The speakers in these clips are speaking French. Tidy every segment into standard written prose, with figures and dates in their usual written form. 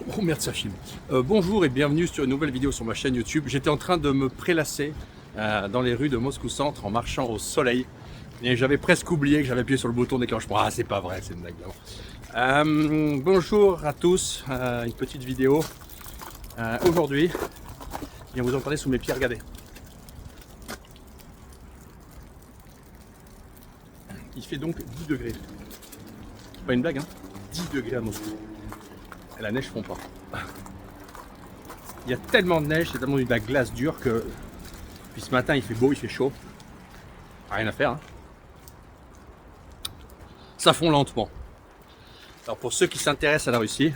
Oh merde, ça filme. Bonjour et bienvenue sur une nouvelle vidéo sur ma chaîne YouTube. J'étais en train de me prélasser dans les rues de Moscou Centre en marchant au soleil. Et j'avais presque oublié que j'avais appuyé sur le bouton déclenchement. Ah, c'est pas vrai, c'est une blague. Bonjour à tous, une petite vidéo. Aujourd'hui, je viens vous en parler sous mes pieds, regardez. Il fait donc 10 degrés. C'est pas une blague, hein, 10 degrés à Moscou. Et la neige fond pas. Il y a tellement de neige, c'est tellement de la glace dure que. Puis ce matin il fait beau, il fait chaud. Rien à faire. Hein. Ça fond lentement. Alors pour ceux qui s'intéressent à la Russie,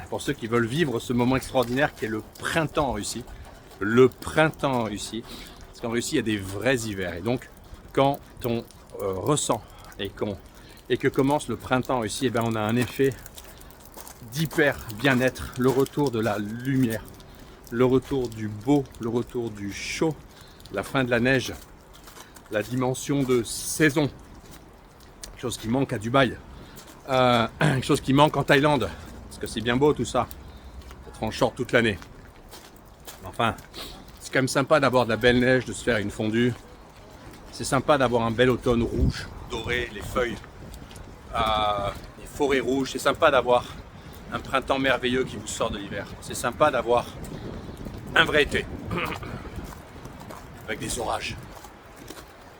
pour ceux qui veulent vivre ce moment extraordinaire qui est le printemps en Russie, parce qu'en Russie il y a des vrais hivers. Et donc quand on ressent et que commence le printemps en Russie, et ben on a un effet d'hyper bien-être, le retour de la lumière, le retour du beau, le retour du chaud, la fin de la neige, la dimension de saison, quelque chose qui manque à Dubaï, quelque chose qui manque en Thaïlande, parce que c'est bien beau tout ça, être en short toute l'année. Enfin, c'est quand même sympa d'avoir de la belle neige, de se faire une fondue, c'est sympa d'avoir un bel automne rouge, doré, les feuilles, les forêts rouges, c'est sympa d'avoir un printemps merveilleux qui vous sort de l'hiver. C'est sympa d'avoir un vrai été avec des orages.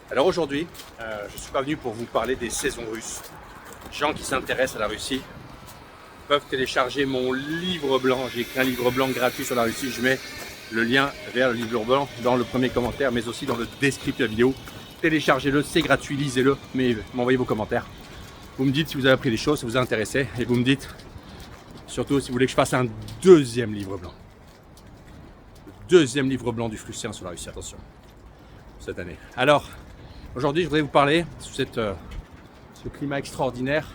Alors aujourd'hui, je ne suis pas venu pour vous parler des saisons russes. Les gens qui s'intéressent à la Russie peuvent télécharger mon livre blanc. J'ai écrit un livre blanc gratuit sur la Russie. Je mets le lien vers le livre blanc dans le premier commentaire, mais aussi dans le descriptif de la vidéo. Téléchargez-le, c'est gratuit, lisez-le, mais m'envoyez vos commentaires. Vous me dites si vous avez appris des choses, si vous êtes intéressé, et vous me dites surtout si vous voulez que je fasse un deuxième livre blanc. Le deuxième livre blanc du Flussien sur la Russie, attention, cette année. Alors, aujourd'hui, je voudrais vous parler sous ce climat extraordinaire.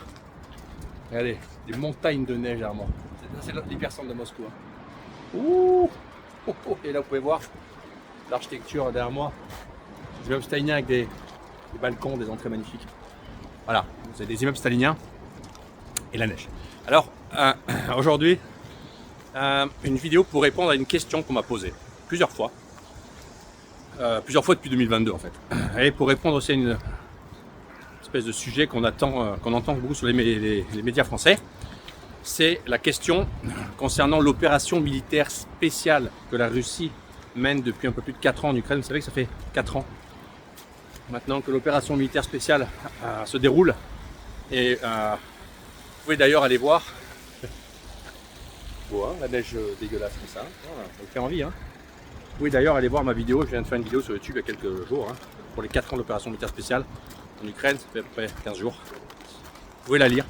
Regardez, des montagnes de neige derrière moi. C'est l'hypercentre de Moscou. Hein. Ouh, oh, oh. Et là, vous pouvez voir l'architecture derrière moi. Des immeubles staliniens avec des balcons, des entrées magnifiques. Voilà, vous avez des immeubles staliniens et la neige. Alors, aujourd'hui, une vidéo pour répondre à une question qu'on m'a posée plusieurs fois depuis 2022 en fait. Et pour répondre aussi à une espèce de sujet qu'on entend beaucoup sur les médias français, c'est la question concernant l'opération militaire spéciale que la Russie mène depuis un peu plus de 4 ans en Ukraine. Vous savez que ça fait 4 ans maintenant que l'opération militaire spéciale se déroule. Et vous pouvez d'ailleurs aller voir. Beau, hein, la neige dégueulasse comme ça. Voilà, ça vous fait envie. Hein. Vous pouvez d'ailleurs aller voir ma vidéo. Je viens de faire une vidéo sur YouTube il y a quelques jours hein, pour les 4 ans de l'opération militaire spéciale en Ukraine. Ça fait à peu près 15 jours. Vous pouvez la lire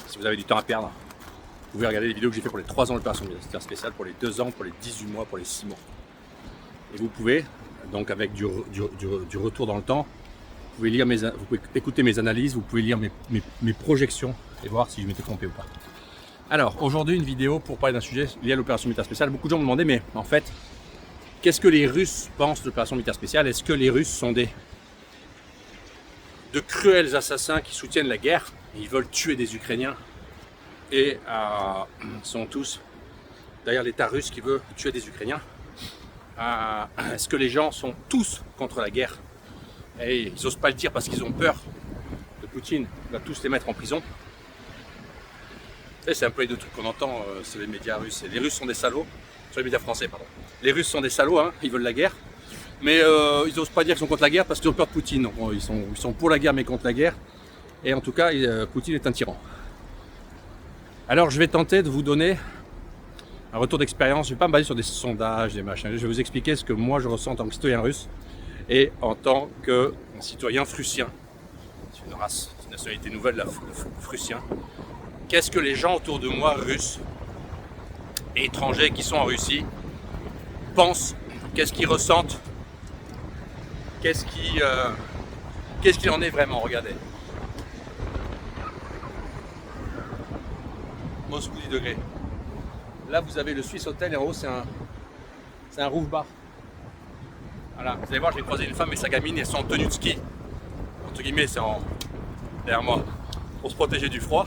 si vous avez du temps à perdre. Vous pouvez regarder les vidéos que j'ai fait pour les 3 ans de l'opération militaire spéciale, pour les 2 ans, pour les 18 mois, pour les 6 mois. Et vous pouvez, donc avec du retour dans le temps, vous pouvez écouter mes analyses, vous pouvez lire mes projections et voir si je m'étais trompé ou pas. Alors, aujourd'hui, une vidéo pour parler d'un sujet lié à l'opération militaire spéciale. Beaucoup de gens me demandaient, mais en fait, qu'est-ce que les Russes pensent de l'opération militaire spéciale? Est-ce que les Russes sont de cruels assassins qui soutiennent la guerre? Ils veulent tuer des Ukrainiens et sont tous derrière l'État russe qui veut tuer des Ukrainiens. Est-ce que les gens sont tous contre la guerre? Et ils n'osent pas le dire parce qu'ils ont peur de Poutine, il va tous les mettre en prison. Et c'est un peu les deux trucs qu'on entend sur les médias russes. Les Russes sont des salauds, sur les médias français, pardon. Les Russes sont des salauds, hein, ils veulent la guerre. Mais ils n'osent pas dire qu'ils sont contre la guerre parce qu'ils ont peur de Poutine. Donc, ils sont pour la guerre mais contre la guerre. Et en tout cas, Poutine est un tyran. Alors je vais tenter de vous donner un retour d'expérience. Je ne vais pas me baser sur des sondages, des machins. Je vais vous expliquer ce que moi je ressens en tant que citoyen russe et en tant que citoyen prussien. C'est une race, c'est une nationalité nouvelle, le prussien. Qu'est-ce que les gens autour de moi, russes et étrangers qui sont en Russie, pensent? Qu'est-ce qu'ils ressentent? Qu'est-ce qu'il en est vraiment? Regardez. Moscou 10 degrés. Là, vous avez le Swiss Hotel et en haut, c'est un roof bar. Voilà, vous allez voir, j'ai croisé une femme et sa gamine, elles sont en tenue de ski. Entre guillemets, c'est derrière moi, pour se protéger du froid.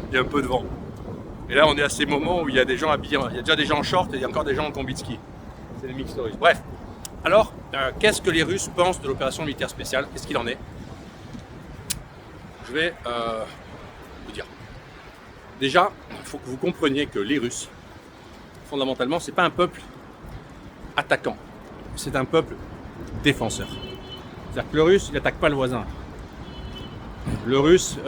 Il y a un peu de vent. Et là, on est à ces moments où il y a des gens habillés, il y a déjà des gens en short et il y a encore des gens en combi de ski. C'est le mix russe. Bref. Alors, qu'est-ce que les Russes pensent de l'opération militaire spéciale? Qu'est-ce qu'il en est? Je vais vous dire. Déjà, il faut que vous compreniez que les Russes, fondamentalement, c'est pas un peuple attaquant. C'est un peuple défenseur. C'est-à-dire que le Russe, il n'attaque pas le voisin. Le Russe,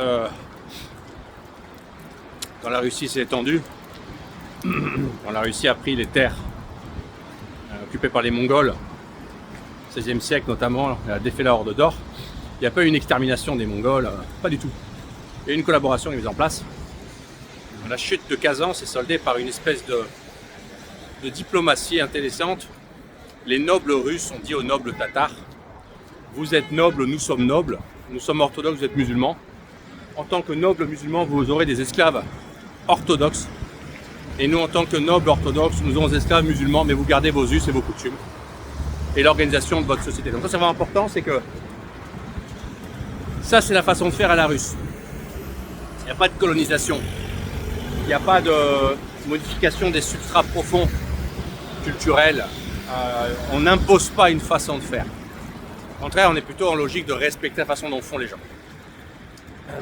quand la Russie s'est étendue, quand la Russie a pris les terres occupées par les Mongols, 16e siècle notamment, elle a défait la Horde d'Or, il n'y a pas eu une extermination des Mongols, pas du tout. Il y a eu une collaboration qui est mise en place. La chute de Kazan s'est soldée par une espèce de diplomatie intéressante. Les nobles russes ont dit aux nobles tatars, vous êtes nobles, nous sommes nobles, nous sommes orthodoxes, vous êtes musulmans. En tant que nobles musulmans, vous aurez des esclaves orthodoxes. Et nous, en tant que nobles orthodoxes, nous aurons des esclaves musulmans, mais vous gardez vos us et vos coutumes. Et l'organisation de votre société. Donc ça, c'est vraiment important, c'est que ça, c'est la façon de faire à la russe. Il n'y a pas de colonisation. Il n'y a pas de modification des substrats profonds culturels. On n'impose pas une façon de faire. Au contraire, on est plutôt en logique de respecter la façon dont font les gens.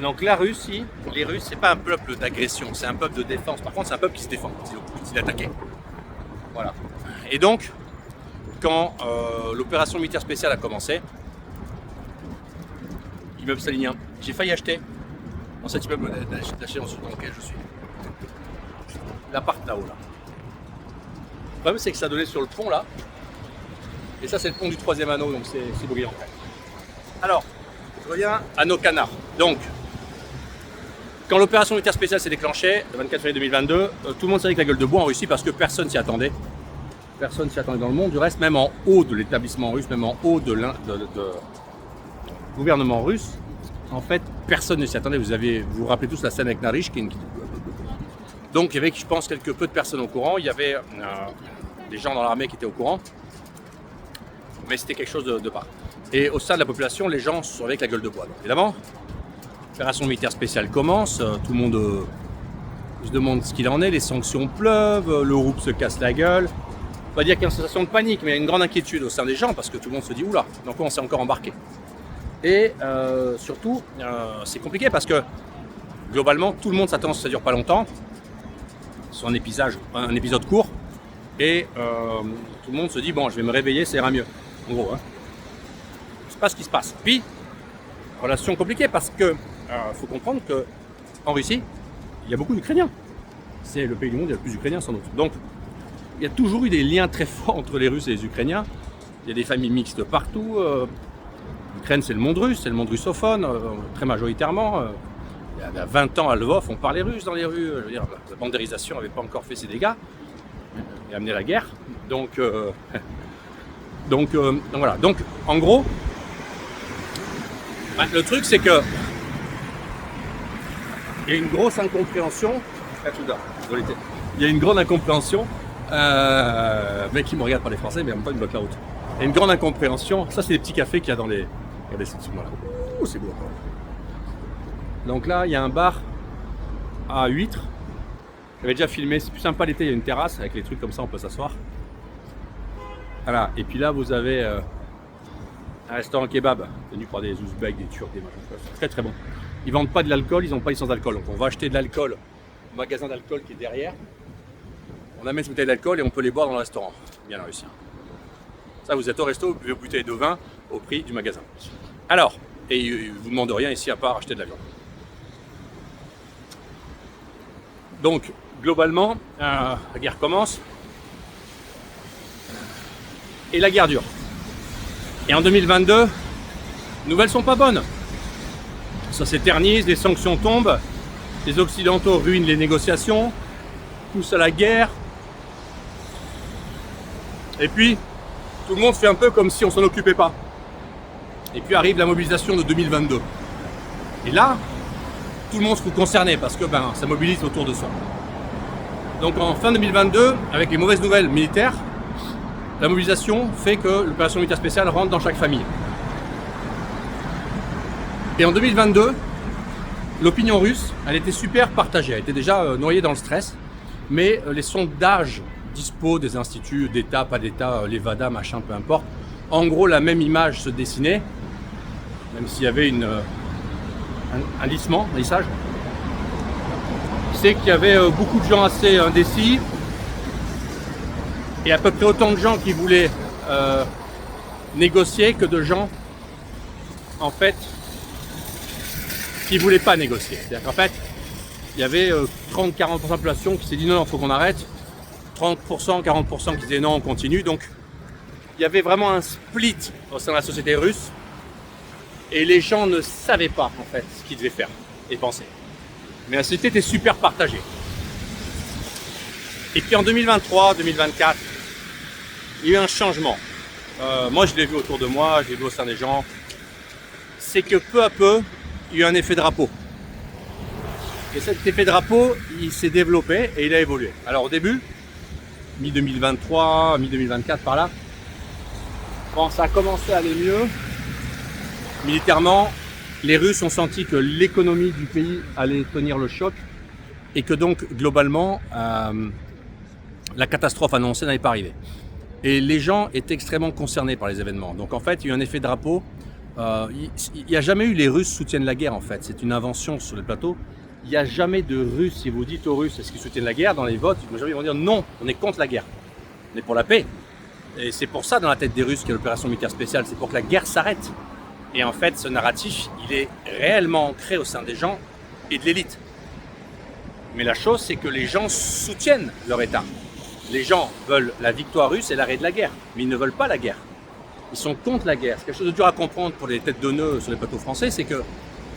Donc la Russie, les Russes, c'est pas un peuple d'agression, c'est un peuple de défense. Par contre, c'est un peuple qui se défend, c'est d'attaquer. Voilà. Et donc, quand l'opération militaire spéciale a commencé, immeuble stalinien, j'ai failli acheter dans cet immeuble d'HLM dans lequel je suis. L'appart là-haut là. Le problème c'est que ça donnait sur le pont là. Et ça c'est le pont du 3e anneau, donc c'est brillant. Alors, je reviens à nos canards. Donc, quand l'opération militaire spéciale s'est déclenchée, le 24 février 2022, tout le monde savait que la gueule de bois en Russie parce que personne s'y attendait. Personne s'y attendait dans le monde. Du reste, même en haut de l'établissement russe, même en haut de gouvernement russe, en fait, personne ne s'y attendait. Vous vous rappelez tous la scène avec Narishkin. Donc, il y avait, je pense, quelque peu de personnes au courant. Il y avait des gens dans l'armée qui étaient au courant. Mais c'était quelque chose de part. Et au sein de la population, les gens se surveillaient avec la gueule de bois. Donc, évidemment, l'opération militaire spéciale commence. Tout le monde se demande ce qu'il en est. Les sanctions pleuvent. Le groupe se casse la gueule. On va dire qu'il y a une sensation de panique, mais il y a une grande inquiétude au sein des gens parce que tout le monde se dit oula, dans quoi on s'est encore embarqué. Et surtout, c'est compliqué parce que globalement, tout le monde s'attend à ce que ça dure pas longtemps. C'est un épisode court. Et tout le monde se dit bon, je vais me réveiller, ça ira mieux. En gros, hein. C'est pas ce qui se passe. Puis, relation compliquée parce que faut comprendre que en Russie, il y a beaucoup d'Ukrainiens. C'est le pays du monde où il y a le plus d'Ukrainiens sans doute. Donc, il y a toujours eu des liens très forts entre les Russes et les Ukrainiens. Il y a des familles mixtes partout. L'Ukraine, c'est le monde russe, c'est le monde russophone, très majoritairement. Il y a 20 ans à Lvov, on parlait russe dans les rues. Je veux dire, la bandérisation n'avait pas encore fait ses dégâts et amené la guerre. Donc voilà. Donc, en gros, le truc, c'est que il y a une grosse incompréhension. Il y a une grande incompréhension. Mec qui me regarde par les Français, mais en même temps, il bloque la route. Il y a une grande incompréhension. Ça, c'est les petits cafés qu'il y a dans les. Regardez cette là. Ouh, c'est beau. Donc là, il y a un bar à huîtres. J'avais déjà filmé. C'est plus sympa l'été. Il y a une terrasse avec les trucs comme ça, on peut s'asseoir. Voilà. Et puis là, vous avez un restaurant kebab tenu par des Ouzbeks, des Turcs, des machins. C'est très très bon. Ils vendent pas de l'alcool, ils n'ont pas de licence d'alcool. Donc on va acheter de l'alcool au magasin d'alcool qui est derrière. On amène cette bouteille d'alcool et on peut les boire dans le restaurant. Bien réussi. Ça, vous êtes au resto, vous buvez une bouteille de vin au prix du magasin. Alors, et ils ne vous demandent rien ici à part acheter de la viande. Donc, globalement, la guerre commence. Et la guerre dure. Et en 2022, les nouvelles sont pas bonnes. Ça s'éternise, les sanctions tombent, les Occidentaux ruinent les négociations, poussent à la guerre. Et puis, tout le monde fait un peu comme si on s'en occupait pas. Et puis arrive la mobilisation de 2022. Et là, tout le monde se trouve concerné parce que ça mobilise autour de ça. Donc en fin 2022, avec les mauvaises nouvelles militaires, la mobilisation fait que l'opération militaire spéciale rentre dans chaque famille. Et en 2022, l'opinion russe, elle était super partagée, elle était déjà noyée dans le stress, mais les sondages dispo des instituts d'État, pas d'État, Levada, machin, peu importe, en gros la même image se dessinait, même s'il y avait un lissage, c'est qu'il y avait beaucoup de gens assez indécis, et à peu près autant de gens qui voulaient négocier que de gens, en fait, qui ne voulaient pas négocier. C'est-à-dire qu'en fait, il y avait 30-40% de la population qui s'est dit non, il faut qu'on arrête. 30%, 40% qui disaient non, on continue. Donc, il y avait vraiment un split au sein de la société russe. Et les gens ne savaient pas, en fait, ce qu'ils devaient faire et penser. Mais la société était super partagée. Et puis en 2023, 2024, il y a eu un changement. Moi, je l'ai vu autour de moi, je l'ai vu au sein des gens. C'est que peu à peu, il y a eu un effet drapeau. Et cet effet drapeau, il s'est développé et il a évolué. Alors au début, mi-2023, mi-2024 par là, quand ça a commencé à aller mieux, militairement, les Russes ont senti que l'économie du pays allait tenir le choc et que donc globalement, la catastrophe annoncée n'allait pas arriver. Et les gens étaient extrêmement concernés par les événements. Donc en fait, il y a eu un effet drapeau. Il n'y a jamais eu les Russes soutiennent la guerre en fait. C'est une invention sur le plateau. Il n'y a jamais de Russes, si vous dites aux Russes est-ce qu'ils soutiennent la guerre dans les votes, ils vont dire non, on est contre la guerre. On est pour la paix. Et c'est pour ça dans la tête des Russes qu'il y a l'opération militaire spéciale, c'est pour que la guerre s'arrête. Et en fait, ce narratif, il est réellement ancré au sein des gens et de l'élite. Mais la chose, c'est que les gens soutiennent leur État. Les gens veulent la victoire russe et l'arrêt de la guerre, mais ils ne veulent pas la guerre. Ils sont contre la guerre. C'est quelque chose de dur à comprendre pour les têtes de nœuds sur les plateaux français, c'est que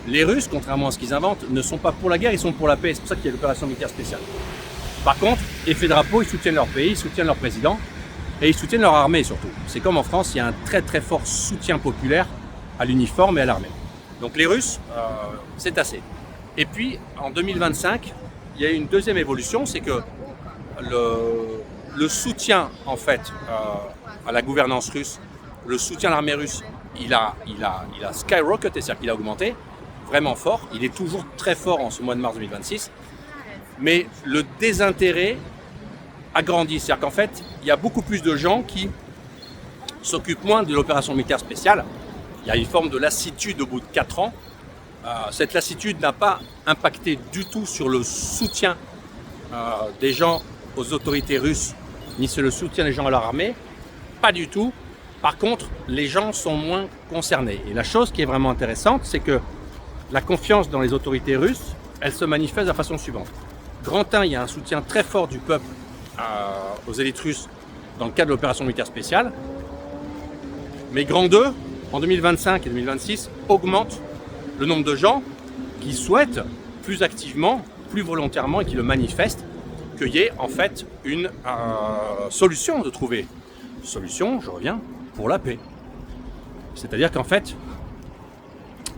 les Russes, contrairement à ce qu'ils inventent, ne sont pas pour la guerre, ils sont pour la paix. C'est pour ça qu'il y a l'opération militaire spéciale. Par contre, effet drapeau, ils soutiennent leur pays, ils soutiennent leur président et ils soutiennent leur armée surtout. C'est comme en France, il y a un très très fort soutien populaire à l'uniforme et à l'armée. Donc les Russes, c'est assez. Et puis en 2025, il y a eu une deuxième évolution, c'est que le soutien en fait à la gouvernance russe, le soutien à l'armée russe, il a skyrocketé, c'est-à-dire qu'il a augmenté vraiment fort. Il est toujours très fort en ce mois de mars 2026, mais le désintérêt a grandi. C'est-à-dire qu'en fait, il y a beaucoup plus de gens qui s'occupent moins de l'opération militaire spéciale. Il y a une forme de lassitude au bout de 4 ans. Cette lassitude n'a pas impacté du tout sur le soutien des gens aux autorités russes, ni sur le soutien des gens à leur armée. Pas du tout. Par contre, les gens sont moins concernés. Et la chose qui est vraiment intéressante, c'est que la confiance dans les autorités russes, elle se manifeste de la façon suivante. Grand 1, il y a un soutien très fort du peuple aux élites russes dans le cadre de l'opération militaire spéciale. Mais grand 2, en 2025 et 2026, augmente le nombre de gens qui souhaitent plus activement, plus volontairement et qui le manifestent, qu'il y ait en fait une solution de trouver. Solution, je reviens, pour la paix. C'est-à-dire qu'en fait,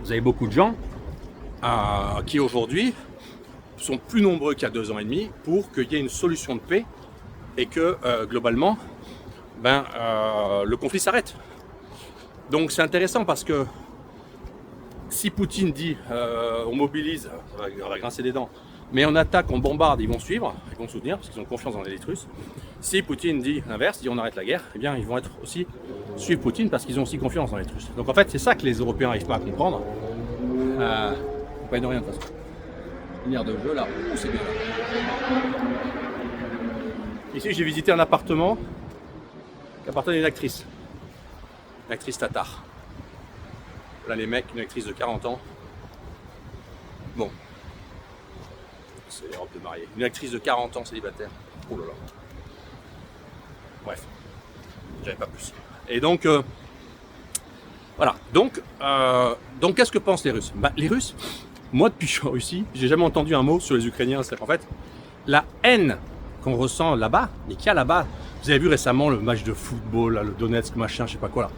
vous avez beaucoup de gens qui aujourd'hui sont plus nombreux qu'il y a 2 ans et demi pour qu'il y ait une solution de paix et que globalement, le conflit s'arrête. Donc c'est intéressant parce que si Poutine dit on mobilise, on va grincer des dents, mais on attaque, on bombarde, ils vont suivre, ils vont soutenir parce qu'ils ont confiance dans l'élite russe. Si Poutine dit l'inverse, dit on arrête la guerre, eh bien ils vont être aussi suivre Poutine parce qu'ils ont aussi confiance dans l'élite russe. Donc en fait c'est ça que les Européens n'arrivent pas à comprendre. Pas de rien de toute façon. Une aire de jeu là, c'est bien là. Ici j'ai visité un appartement qui appartenait à une actrice tatar. Là les mecs, une actrice de 40 ans. Bon. C'est les robes de mariée. Une actrice de 40 ans célibataire. Oh là là. Bref. J'avais pas plus. Et donc, voilà. Donc qu'est-ce que pensent les Russes ? Les Russes, moi depuis que je suis en Russie, j'ai jamais entendu un mot sur les Ukrainiens. C'est en fait la haine qu'on ressent là-bas, et qu'il y a là-bas. Vous avez vu récemment le match de football, là, le Donetsk, machin, je sais pas quoi là.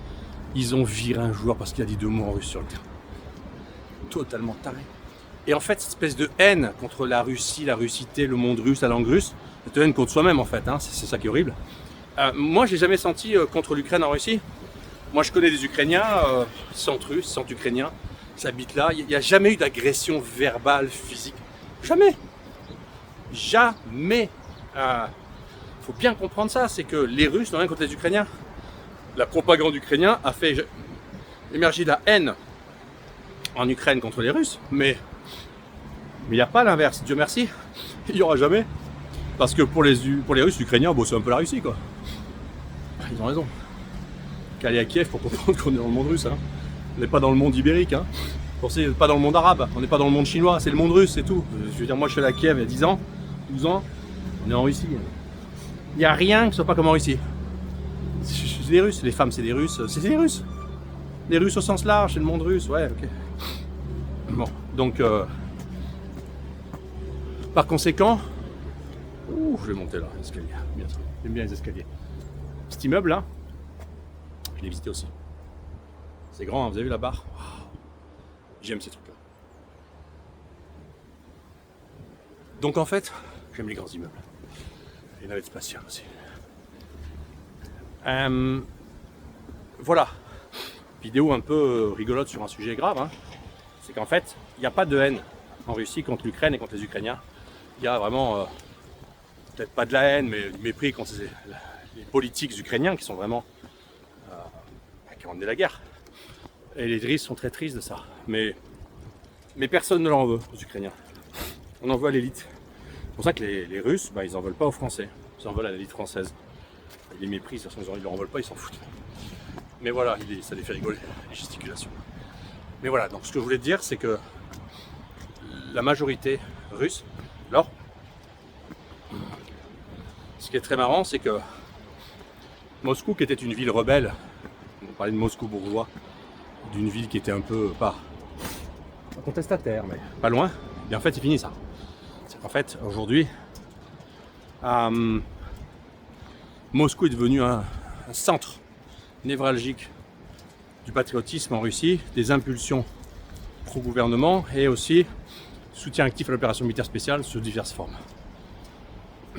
Ils ont viré un joueur parce qu'il a dit 2 mots en russe sur le terrain. Totalement taré. Et en fait, cette espèce de haine contre la Russie, la russité, le monde russe, la langue russe, cette haine contre soi-même en fait, hein, c'est ça qui est horrible. Moi, j'ai jamais senti contre l'Ukraine en Russie. Moi, je connais des Ukrainiens, sans russes, sans ukrainiens, habitent là. Il n'y a jamais eu d'agression verbale, physique. Jamais. Jamais. Faut bien comprendre ça, c'est que les Russes n'ont rien contre les Ukrainiens. La propagande ukrainienne a fait émerger la haine en Ukraine contre les Russes, mais il n'y a pas l'inverse. Dieu merci, il n'y aura jamais. Parce que pour les Russes, l'Ukrainien, bon, c'est un peu la Russie, quoi. Ils ont raison. Qu'aller à Kiev pour comprendre qu'on est dans le monde russe. Hein. On n'est pas dans le monde ibérique. Hein. Pensez pas dans le monde arabe. On n'est pas dans le monde chinois. C'est le monde russe, c'est tout. Je veux dire, moi, je suis allé à Kiev il y a 10 ans, 12 ans. On est en Russie. Il n'y a rien qui ne soit pas comme en Russie. C'est des Russes. Les femmes, c'est des Russes. C'est des Russes. Les Russes au sens large, c'est le monde russe. Ouais, ok. Bon, donc... par conséquent... Ouh, je vais monter là, l'escalier. J'aime bien les escaliers. Cet immeuble là, je l'ai visité aussi. C'est grand, hein, vous avez vu la barre? J'aime ces trucs là. Donc en fait, j'aime les grands immeubles. Les navettes spatiales aussi. Voilà. Vidéo un peu rigolote sur un sujet grave. Hein. C'est qu'en fait, il n'y a pas de haine en Russie contre l'Ukraine et contre les Ukrainiens. Il y a vraiment... peut-être pas de la haine, mais du mépris contre les politiques ukrainiens qui sont vraiment qui ont amené la guerre. Et les Russes sont très tristes de ça. Mais personne ne leur en veut aux Ukrainiens. On en veut à l'élite. C'est pour ça que les Russes, ils n'en veulent pas aux Français. Ils en veulent à l'élite française. Ils les méprisent, de toute façon, ils ne leur en veulent pas, ils s'en foutent. Mais voilà, ça les fait rigoler, les gesticulations. Mais voilà, donc ce que je voulais te dire, c'est que la majorité russe, alors, ce qui est très marrant, c'est que Moscou, qui était une ville rebelle, on parlait de Moscou bourgeois, d'une ville qui était un peu, pas contestataire, mais pas loin, et en fait, c'est fini ça. C'est qu'en fait, aujourd'hui, Moscou est devenu un centre névralgique du patriotisme en Russie, des impulsions pro-gouvernement et aussi soutien actif à l'opération militaire spéciale sous diverses formes.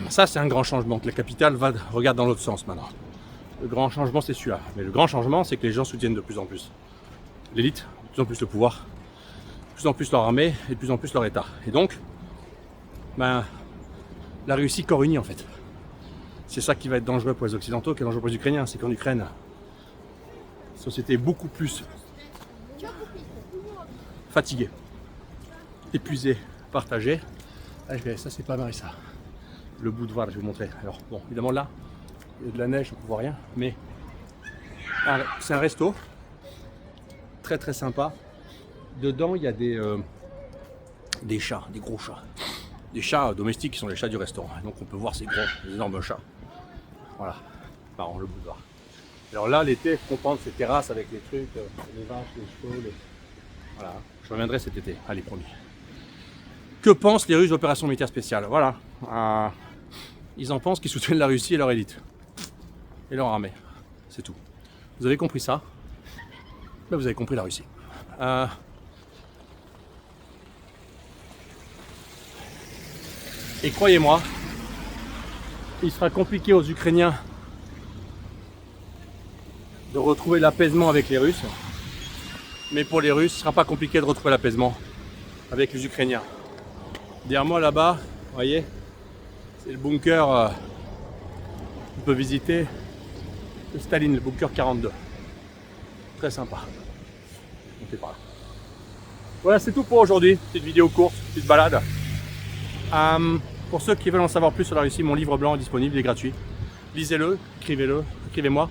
Ça, c'est un grand changement, que la capitale regarde dans l'autre sens maintenant. Le grand changement, c'est celui-là. Mais le grand changement, c'est que les gens soutiennent de plus en plus l'élite, de plus en plus le pouvoir, de plus en plus leur armée et de plus en plus leur État. Et donc, la Russie corps uni en fait. C'est ça qui va être dangereux pour les Occidentaux, qui est dangereux pour les Ukrainiens. C'est qu'en Ukraine, la société est beaucoup plus fatiguée, épuisée, partagée. Ah, ça, c'est pas mal ça. Le bout de voile, je vais vous montrer. Alors, bon, évidemment là, il y a de la neige, on ne voit rien, mais c'est un resto très très sympa. Dedans, il y a des chats, des gros chats. Des chats domestiques qui sont les chats du restaurant. Donc on peut voir ces gros, les énormes chats. Voilà, marrant, le boulevard. Alors là, l'été, je comprends ces terrasses avec les trucs, les vaches, les chevaux, Voilà, je reviendrai cet été, allez, promis. Que pensent les Russes d'opération militaire spéciale? Voilà, ils en pensent qu'ils soutiennent la Russie et leur élite. Et leur armée, c'est tout. Vous avez compris ça? Là, vous avez compris la Russie. Et croyez-moi, il sera compliqué aux Ukrainiens de retrouver l'apaisement avec les Russes. Mais pour les Russes, ce ne sera pas compliqué de retrouver l'apaisement avec les Ukrainiens. Derrière moi là-bas, vous voyez, c'est le bunker qu'on peut visiter de Staline, le bunker 42. Très sympa. On par là. Voilà, c'est tout pour aujourd'hui. Petite vidéo courte, petite balade. Pour ceux qui veulent en savoir plus sur la Russie, mon livre blanc est disponible, il est gratuit. Lisez-le, écrivez-moi.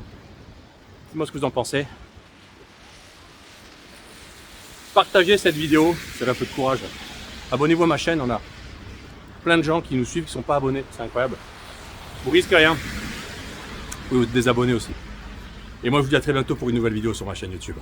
Dites-moi ce que vous en pensez. Partagez cette vidéo, c'est un peu de courage. Abonnez-vous à ma chaîne, on a plein de gens qui nous suivent qui ne sont pas abonnés, c'est incroyable. Vous risquez rien. Vous pouvez vous désabonner aussi. Et moi je vous dis à très bientôt pour une nouvelle vidéo sur ma chaîne YouTube.